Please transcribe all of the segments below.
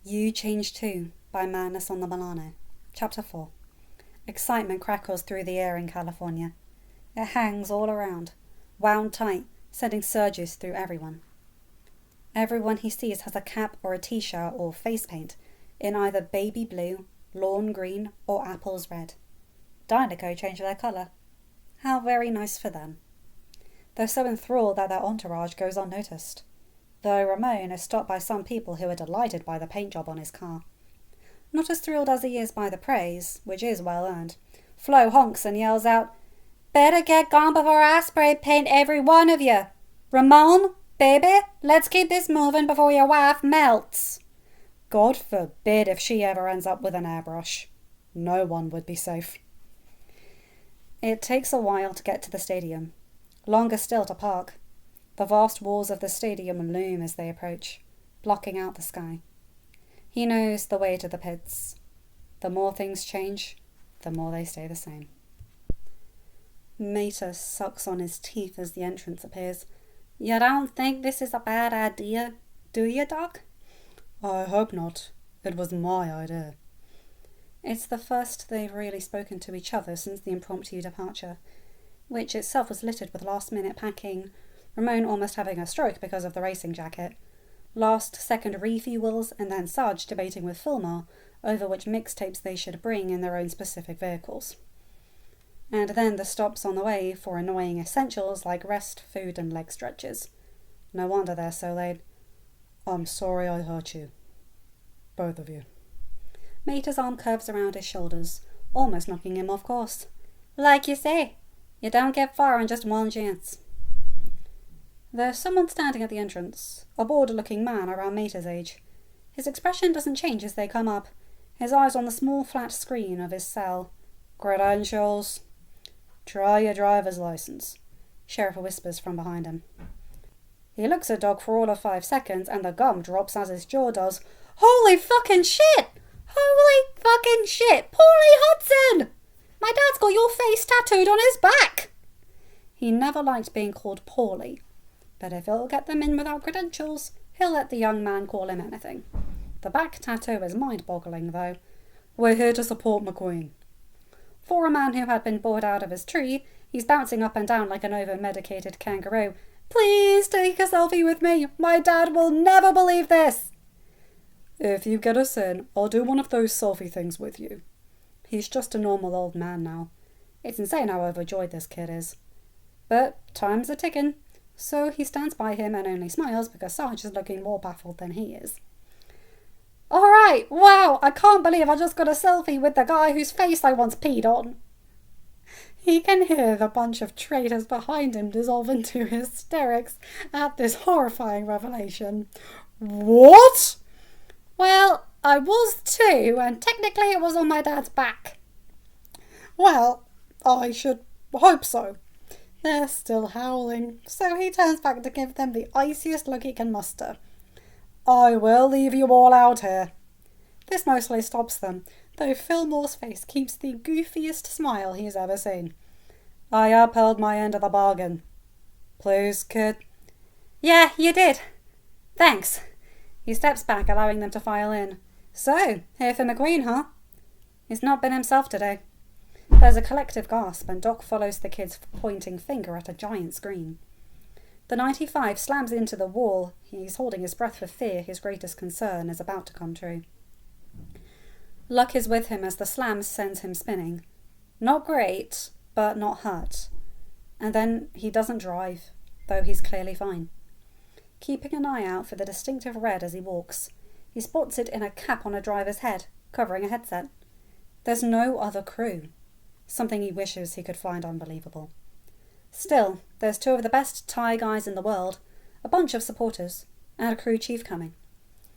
You Change Too by Madness on the Milano. Chapter 4. Excitement crackles through the air in California. It hangs all around, wound tight, sending surges through everyone. Everyone he sees has a cap or a t-shirt or face paint in either baby blue, lawn green, or apples red. Dinoco changed their colour. How very nice for them. They're so enthralled that their entourage goes unnoticed, though Ramon is stopped by some people who are delighted by the paint job on his car. Not as thrilled as he is by the praise, which is well earned. Flo honks and yells out, "Better get gone before I spray paint every one of you! Ramon, baby, let's keep this moving before your wife melts!" God forbid if she ever ends up with an airbrush. No one would be safe. It takes a while to get to the stadium. Longer still to park. The vast walls of the stadium loom as they approach, blocking out the sky. He knows the way to the pits. The more things change, the more they stay the same. Mater sucks on his teeth as the entrance appears. "You don't think this is a bad idea, do you, Doc?" "I hope not. It was my idea." It's the first they've really spoken to each other since the impromptu departure, which itself was littered with last-minute packing, Ramon almost having a stroke because of the racing jacket, last-second refuels, and then Sarge debating with Fillmore over which mixtapes they should bring in their own specific vehicles. And then the stops on the way for annoying essentials like rest, food, and leg stretches. No wonder they're so late. "I'm sorry I hurt you. Both of you." Mater's arm curves around his shoulders, almost knocking him off course. "Like you say, you don't get far on just one chance." There's someone standing at the entrance, a bored-looking man around Mater's age. His expression doesn't change as they come up, his eyes on the small flat screen of his cell. "Credentials?" "Try your driver's license," Sheriff whispers from behind him. He looks at Doc for all of 5 seconds, and the gum drops as his jaw does. "Holy fucking shit! Holy fucking shit! Paulie Hudson! My dad's got your face tattooed on his back!" He never liked being called Paulie, but if he'll get them in without credentials, he'll let the young man call him anything. The back tattoo is mind-boggling, though. "We're here to support McQueen." For a man who had been bored out of his tree, he's bouncing up and down like an over-medicated kangaroo. "Please take a selfie with me! My dad will never believe this!" "If you get us in, I'll do one of those selfie things with you." He's just a normal old man now. It's insane how overjoyed this kid is. But time's a ticking, so he stands by him and only smiles because Sarge is looking more baffled than he is. "Alright, wow, I can't believe I just got a selfie with the guy whose face I once peed on." He can hear the bunch of traitors behind him dissolve into hysterics at this horrifying revelation. "What?" "Well, I was too, and technically it was on my dad's back." "Well, I should hope so." They're still howling, so he turns back to give them the iciest look he can muster. "I will leave you all out here." This mostly stops them, though Fillmore's face keeps the goofiest smile he's ever seen. "I upheld my end of the bargain." "Please, kid." "Yeah, you did. Thanks." He steps back, allowing them to file in. "So, here for McQueen, huh?" He's not been himself today. There's a collective gasp, and Doc follows the kid's pointing finger at a giant screen. The 95 slams into the wall. He's holding his breath for fear his greatest concern is about to come true. Luck is with him as the slam sends him spinning. Not great, but not hurt. And then he doesn't drive, though he's clearly fine. Keeping an eye out for the distinctive red as he walks, he spots it in a cap on a driver's head, covering a headset. There's no other crew. Something he wishes he could find unbelievable. Still, there's 2 of the best Thai guys in the world, a bunch of supporters, and a crew chief coming.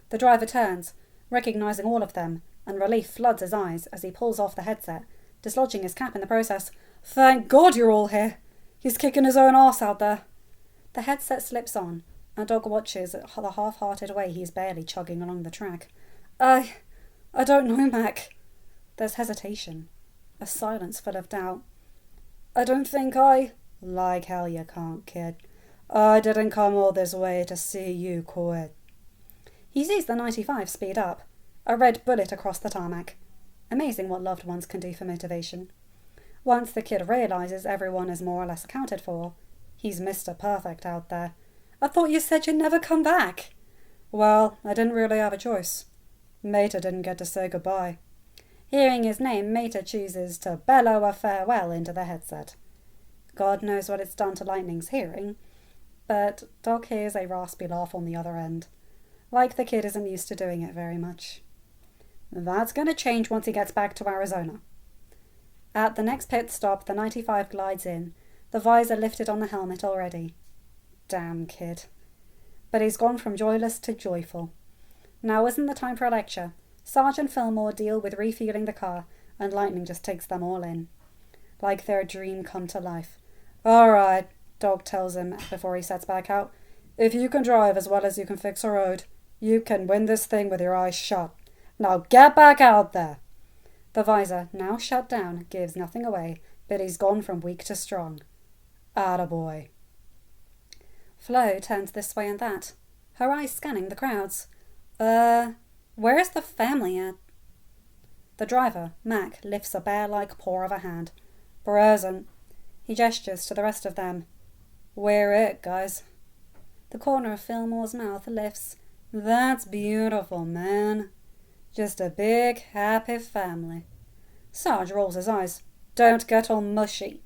The driver turns, recognizing all of them, and relief floods his eyes as he pulls off the headset, dislodging his cap in the process. "Thank God you're all here! He's kicking his own arse out there." The headset slips on, and Dog watches the half-hearted way he's barely chugging along the track. I don't know, Mac." There's hesitation, a silence full of doubt. "I don't think I—" "Like hell you can't, kid. I didn't come all this way to see you quit." He sees the 95 speed up, A red bullet across the tarmac. Amazing what loved ones can do for motivation. Once the kid realises everyone is more or less accounted for, he's Mr. Perfect out there. I thought you said you'd never come back. Well, I didn't really have a choice. Mater didn't get to say goodbye. Hearing his name, Mater chooses to bellow a farewell into the headset. God knows what it's done to Lightning's hearing, but Doc hears a raspy laugh on the other end. Like the kid isn't used to doing it very much. That's going to change once he gets back to Arizona. At the next pit stop, the 95 glides in, the visor lifted on the helmet already. Damn kid. But he's gone from joyless to joyful. Now isn't the time for a lecture. Sarge and Fillmore deal with refueling the car, and Lightning just takes them all in. Like their dream come to life. All right, Doc tells him before he sets back out. If you can drive as well as you can fix a road, you can win this thing with your eyes shut. Now get back out there. The visor, now shut down, gives nothing away, but he's gone from weak to strong. Attaboy. Flo turns this way and that, her eyes scanning the crowds. Where's the family at? The driver, Mac, lifts a bear-like paw of a hand. Present. He gestures to the rest of them. We're it, guys. The corner of Fillmore's mouth lifts. That's beautiful, man. Just a big, happy family. Sarge rolls his eyes. Don't get all mushy.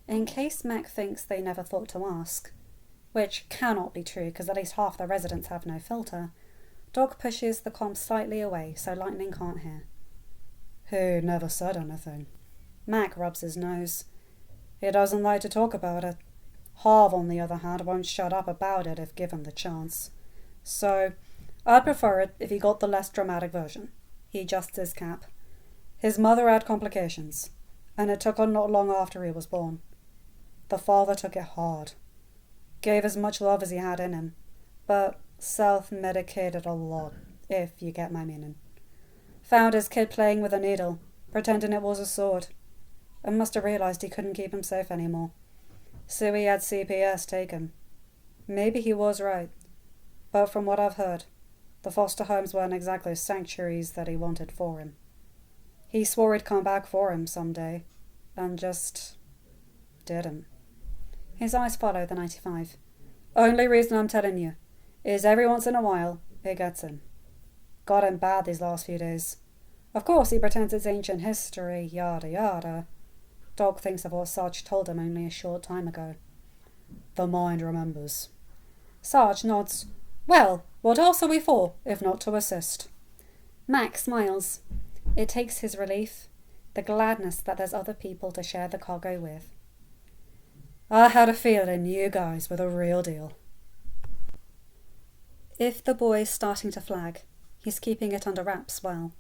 In case Mac thinks they never thought to ask, which cannot be true because at least half the residents have no filter, Doc pushes the comm slightly away so Lightning can't hear. He never said anything. Mac rubs his nose. He doesn't like to talk about it. Harv, on the other hand, won't shut up about it if given the chance. So, I'd prefer it if he got the less dramatic version. He adjusts his cap. His mother had complications, and it took her not long after he was born. The father took it hard. Gave as much love as he had in him, but self-medicated a lot, if you get my meaning. Found his kid playing with a needle, pretending it was a sword, and must have realised he couldn't keep him safe anymore. So he had CPS taken. Maybe he was right, but from what I've heard, the foster homes weren't exactly sanctuaries that he wanted for him. He swore he'd come back for him someday, and just didn't. His eyes follow the 95. Only reason I'm telling you is every once in a while it gets him. Got him bad these last few days. Of course he pretends it's ancient history, yada yada. Doc thinks of what Sarge told him only a short time ago. The mind remembers. Sarge nods. Well, what else are we for, if not to assist? Mac smiles. It takes his relief, the gladness that there's other people to share the cargo with. I had a feeling you guys were the real deal. If the boy's starting to flag, he's keeping it under wraps well.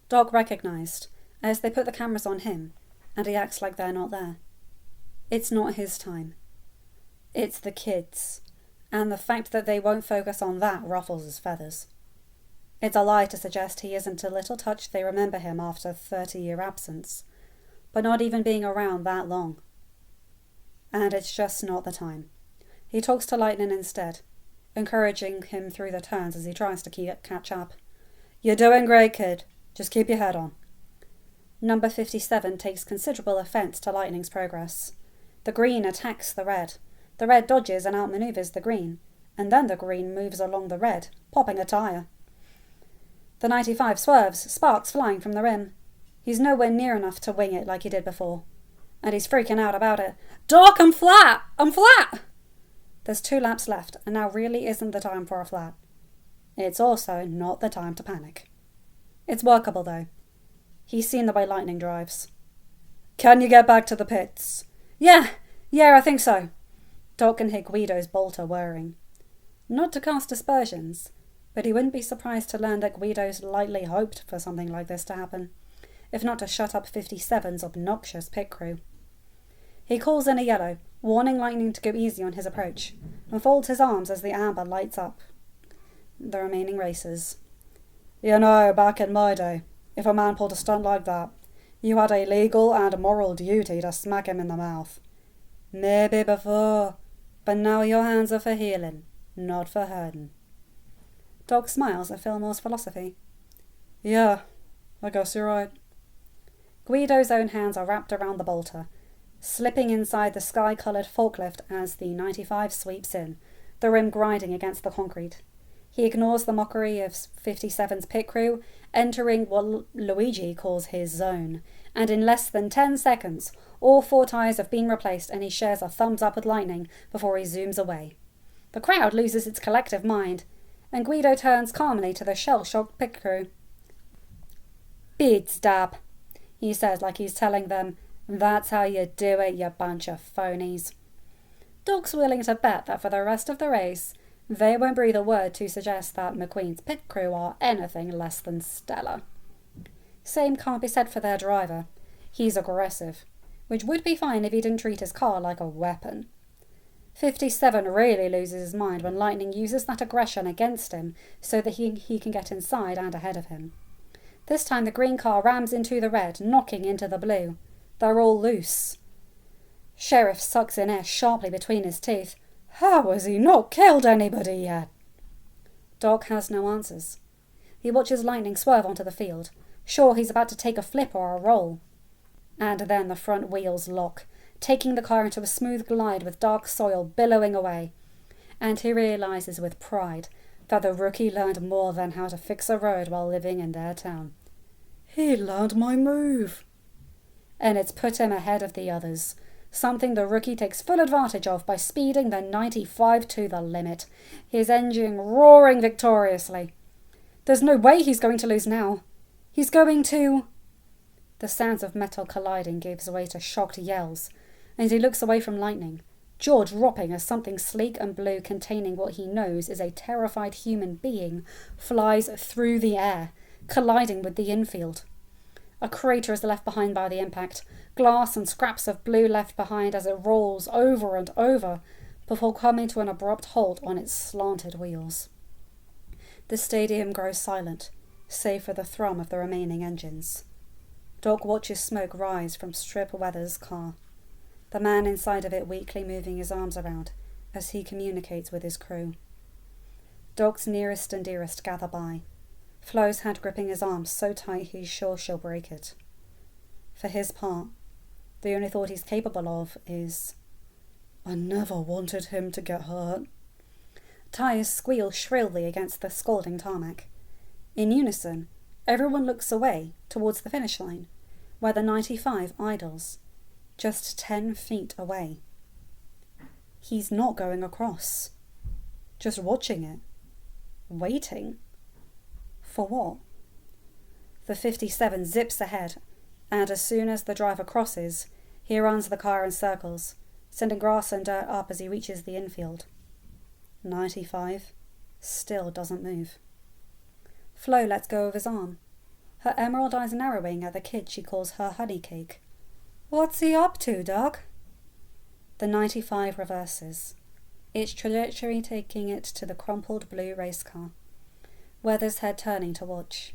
Doc recognised, as they put the cameras on him, and he acts like they're not there. It's not his time. It's the kids, and the fact that they won't focus on that ruffles his feathers. It's a lie to suggest he isn't a little touched they remember him after 30-year absence, but not even being around that long. And it's just not the time. He talks to Lightning instead, encouraging him through the turns as he tries to catch up. You're doing great, kid. Just keep your head on. Number 57 takes considerable offence to Lightning's progress. The green attacks the red. The red dodges and outmaneuvers the green, and then the green moves along the red, popping a tyre. The 95 swerves, sparks flying from the rim. He's nowhere near enough to wing it like he did before. And he's freaking out about it. Doc, I'm flat! I'm flat! There's 2 laps left, and now really isn't the time for a flat. It's also not the time to panic. It's workable, though. He's seen the way Lightning drives. Can you get back to the pits? Yeah, I think so. Doc can hear Guido's bolter whirring. Not to cast aspersions, but he wouldn't be surprised to learn that Guido's lightly hoped for something like this to happen, if not to shut up 57's obnoxious pit crew. He calls in a yellow, warning Lightning to go easy on his approach, and folds his arms as the amber lights up the remaining racers. You know, back in my day, if a man pulled a stunt like that, you had a legal and moral duty to smack him in the mouth. Maybe before, but now your hands are for healing, not for hurting. Doc smiles at Fillmore's philosophy. Yeah, I guess you're right. Guido's own hands are wrapped around the bolter, slipping inside the sky-coloured forklift as the 95 sweeps in, the rim grinding against the concrete. He ignores the mockery of 57's pit crew, entering what Luigi calls his zone, and in less than 10 seconds, all 4 tyres have been replaced and he shares a thumbs up with Lightning before he zooms away. The crowd loses its collective mind, and Guido turns calmly to the shell-shocked pit crew. "Beat stop," he says like he's telling them, "That's how you do it, you bunch of phonies." Doc's willing to bet that for the rest of the race, they won't breathe a word to suggest that McQueen's pit crew are anything less than stellar. Same can't be said for their driver. He's aggressive, which would be fine if he didn't treat his car like a weapon. 57 really loses his mind when Lightning uses that aggression against him so that he can get inside and ahead of him. This time the green car rams into the red, knocking into the blue. They're all loose. Sheriff sucks in air sharply between his teeth. How has he not killed anybody yet? Doc has no answers. He watches Lightning swerve onto the field, sure he's about to take a flip or a roll. And then the front wheels lock, taking the car into a smooth glide with dark soil billowing away. And he realises with pride that the rookie learned more than how to fix a road while living in their town. He learned my move. And it's put him ahead of the others, something the rookie takes full advantage of by speeding the 95 to the limit, his engine roaring victoriously. There's no way he's going to lose now. He's going to... The sounds of metal colliding gives way to shocked yells, and he looks away from Lightning, jaw dropping as something sleek and blue containing what he knows is a terrified human being flies through the air, colliding with the infield. A crater is left behind by the impact, glass and scraps of blue left behind as it rolls over and over before coming to an abrupt halt on its slanted wheels. The stadium grows silent, save for the thrum of the remaining engines. Doc watches smoke rise from Strip Weather's car, the man inside of it weakly moving his arms around as he communicates with his crew. Doc's nearest and dearest gather by, Flo's hand gripping his arm so tight he's sure she'll break it. For his part, the only thought he's capable of is, I never wanted him to get hurt. Tyres squeal shrilly against the scalding tarmac. In unison, everyone looks away towards the finish line, where the 95 idles, just 10 feet away. He's not going across, just watching it, waiting. For what? The 57 zips ahead, and as soon as the driver crosses, he runs the car in circles, sending grass and dirt up as he reaches the infield. 95 still doesn't move. Flo lets go of his arm, her emerald eyes narrowing at the kid she calls her honey cake. What's he up to, Doc? The 95 reverses, its trajectory taking it to the crumpled blue race car. Weather's head turning to watch.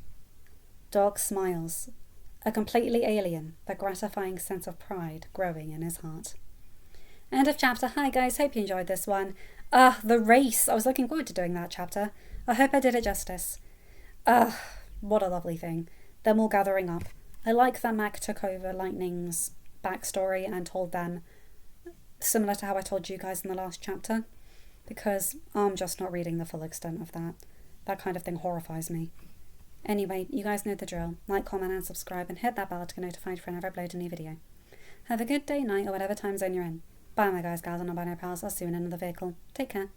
Doc smiles, a completely alien but gratifying sense of pride growing in his heart. End of chapter. Hi guys, hope you enjoyed this one. The race. I was looking forward to doing that chapter. I hope I did it justice. What a lovely thing. Them all gathering up. I like that Mac took over Lightning's backstory and told them, similar to how I told you guys in the last chapter, because I'm just not reading the full extent of that. That kind of thing horrifies me. Anyway, you guys know the drill. Like, comment and subscribe and hit that bell to get notified whenever I upload a new video. Have a good day, night, or whatever time zone you're in. Bye my guys, gals and non-binary pals. I'll see you in another vehicle. Take care.